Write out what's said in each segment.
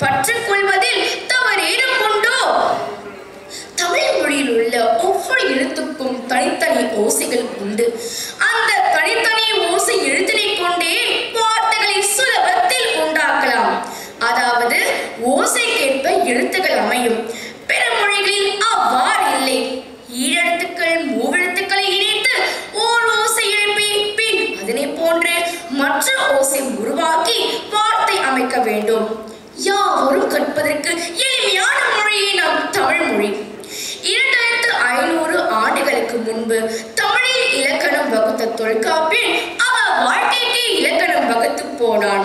பற்றுக்கொள்வதில் தவறேதும் உண்டோ? தமிழ் மொழியில் உள்ள ஒவ்வொரு எழுத்துக்கும் தனித்தனி ஓசைகள் உண்டு. அந்த தனித்தனி ஓசை எழுத்தினை கொண்டே வார்த்தைகளை சுலபத்தில் உண்டாக்கலாம். அதாவது ஓசைக்கேற்ப எழுத்துக்கள் அமையும். பிற மொழிகளில் அவ்வாறு இல்லை. ஈழெழுத்துக்கள் மூவெழுத்துக்களை இணைத்து ஓர் ஓசை எழுப்பி பின் அதனை போன்று மற்ற ஓசை உருவாக்கி வார்த்தை அமைக்க வேண்டும். யாவரும் கற்பதற்கு எளிமையான மொழியே நம் தமிழ் மொழி. 2500 ஆண்டுகளுக்கு முன்பு தமிழில் இலக்கணம் வகுத்த தொல்காப்பியன் அவர் வாழ்க்கைக்கு இலக்கணம் வகுத்து போனான்.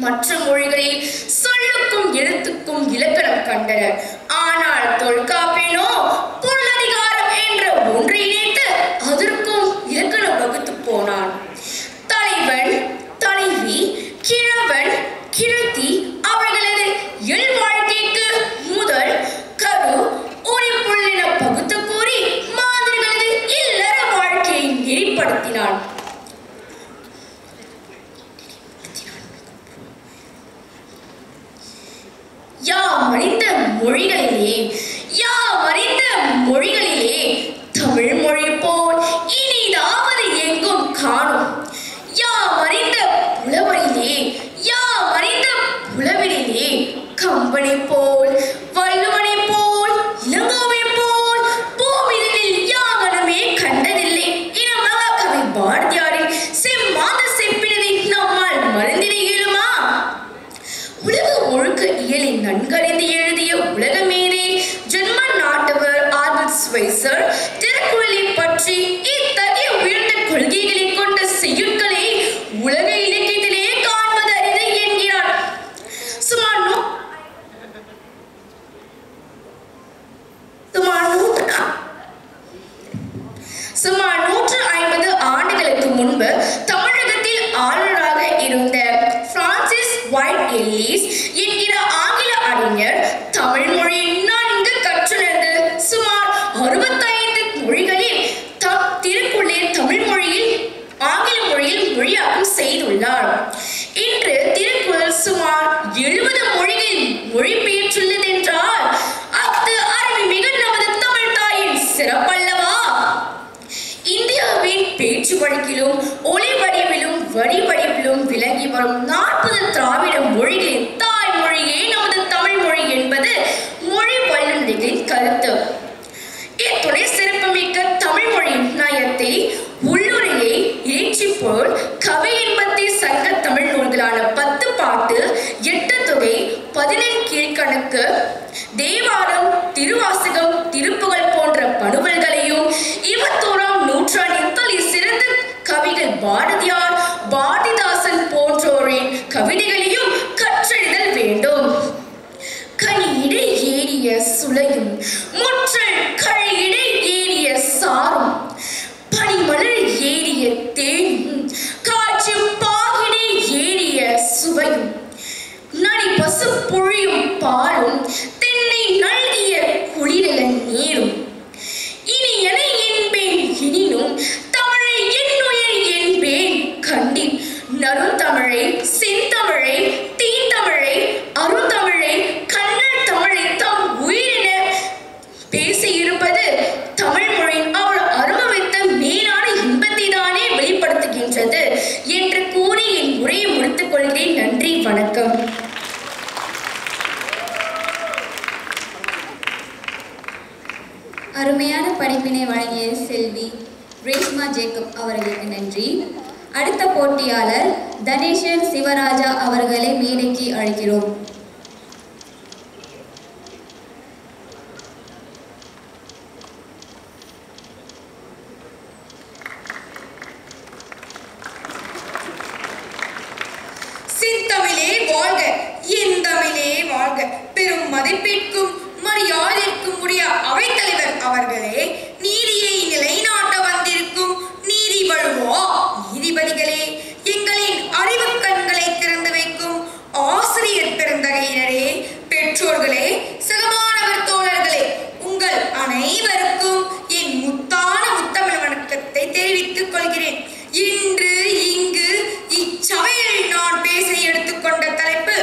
மற்ற மொழிகளில் சொல்லுக்கும் எழுத்துக்கும் இலக்கணம் கண்டனர். ஆனால் தொல்காப்பியனோ பொருளதிகாரம் என்ற ஒன்றை இணைத்து அதற்கும் இலக்கணம் வகுத்து போனான். தலைவன், தலைவி, கிழவன், கிழத்தி அவர்களது இயல் வாழ்க்கைக்கு முதல் கரு உரிபொருள் என பகுத்து கூறி மாதிரிகளது இல்லற வாழ்க்கையை நெறிப்படுத்தினான். யாமறிந்த மொழிகளிலே தமிழ் மொழி போல் இனிதாவது எங்கும் காணும். யாமறிந்த புலவரிலே கம்பனை போல், வள்ளுவனை போல், இளங்கோவை போல் பூமியில் யாவனுமே கண்டதில்லை என மகாகவி பாரதியாரின் செம்மாத செப்பினதை நம்மால் மறந்திட இயலுமா? உலக ஒழுக்க இயலை நன்கறிந்து எழுதிய உலகமேதை ஜெர்மன் நாட்டவர் ஆல்பர்ட் ஸ்வைசர் திருக்குறளை பற்றி இத்தகைய உயர்ந்த கொள்கைகளை கொண்ட செய்யுட்களை உலக இலக்கியத்திலே காண்பது அரிது என்கிறார். சுமார் 150 ஆண்டுகளுக்கு முன்பு தமிழகத்தில் ஆளுநராக இருந்த பிரான்சிஸ் ஒயிட் எல்லிஸ் என்கிற ஆங்கில அறிஞர் தமிழ் மொழியை நன்கு கற்றுணர்ந்து சுமார் 65 மொழிகளில் திருக்குறளை தமிழ் மொழியில் ஆங்கில மொழியில் மொழியாக்கம் செய்துள்ளார். இன்று திருக்குறள் சுமார் 70 மொழிகளில் மொழிபெயர்த்துள்ளது என்றால் அது அருமைமிகு நமது தமிழ் தாயின் சிறப்பல்லவா? இந்தியாவின் பேச்சு வழக்கிலும் ஒளி வடிவிலும் வரி வடிவிலும் விளங்கி வரும் 40 திராவிட மொழிகளின் தாய்மொழியே நமது தமிழ் மொழி என்பது மொழி வல்லுநர்களின் கருத்து. இத்துணை சிறப்புமிக்க தமிழ் மொழியின் நயத்தை, உள்ளுரையை, இறைச்சி பொருள், கவி இன்பத்தை சங்க தமிழ் நூல்களான 10 பாட்டு, 8 தொகை, 11 கீழ்கணக்கு, தேவாரம், திருவாசகம், திருப்புகழ் போன்ற பணுவல்களையும் 21ஆம் நூற்றாண்டின் தலை சிறந்த கவிகள் பாரதியார், பாரதிதாசன் போன்றோரின் கவிதைகளையும் கற்றறிதல் வேண்டும். கனியிடை ஏறிய சுளையும் முற்றல் கழியிடை ஏறிய சாரும் பனிமலர் ஏறிய தேனும் காற்று பாகிடை ஏறிய சுவையும் நனிபசு பொழியும் பாலும் தென்னை நல்கிய குளிரல நீரும் இனியன என்பேன் எனினும் தமிழை என்னுயிர் என்பேன் கண்டீன் நறுந்தமிழை, செந்தமிழை, தீந்தமிழை, அருந்தமிழை, கண்ணல் தமிழை தாம் உயிரென பேசியிருப்பது தமிழ் மொழியின் அவர் அனுபவித்த மேலான இன்பத்தை தானே வெளிப்படுத்துகின்றது என்று கூறி என் உரையை முடித்துக் கொள்கிறேன். நன்றி, வணக்கம். அருமையான படிப்பினை வழங்கிய செல்வி ரேஷ்மா ஜேக்கப் அவர்களுக்கு நன்றி. அடுத்த போட்டியாளர் தனேஷன் சிவராஜா அவர்களை மேடைக்கு அழைக்கிறோம். செந்தமிழே வாழ்க, எந்தமிழே வாழ்க. பெரும் மதிப்பிற்கும் மரியாதைக்கும் உரிய அவைத்தலைவர் அவர்களே, நீதியை நிலைநாட்ட வந்திருக்கும் நீதி வழுவா நீதிபதிகளே, எங்களின் அறிவு கண்களை திறந்து வைக்கும் ஆசிரியர் பெருந்தகையினரே, பெற்றோர்களே, சகமானவர் தோழர்களே, உங்கள் அனைவருக்கும் என் முத்தான முத்தமிழ் வணக்கத்தை தெரிவித்துக் கொள்கிறேன். இன்று இங்கு இச்சபையில் நான் பேச எடுத்துக்கொண்ட தலைப்பு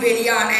வெளியான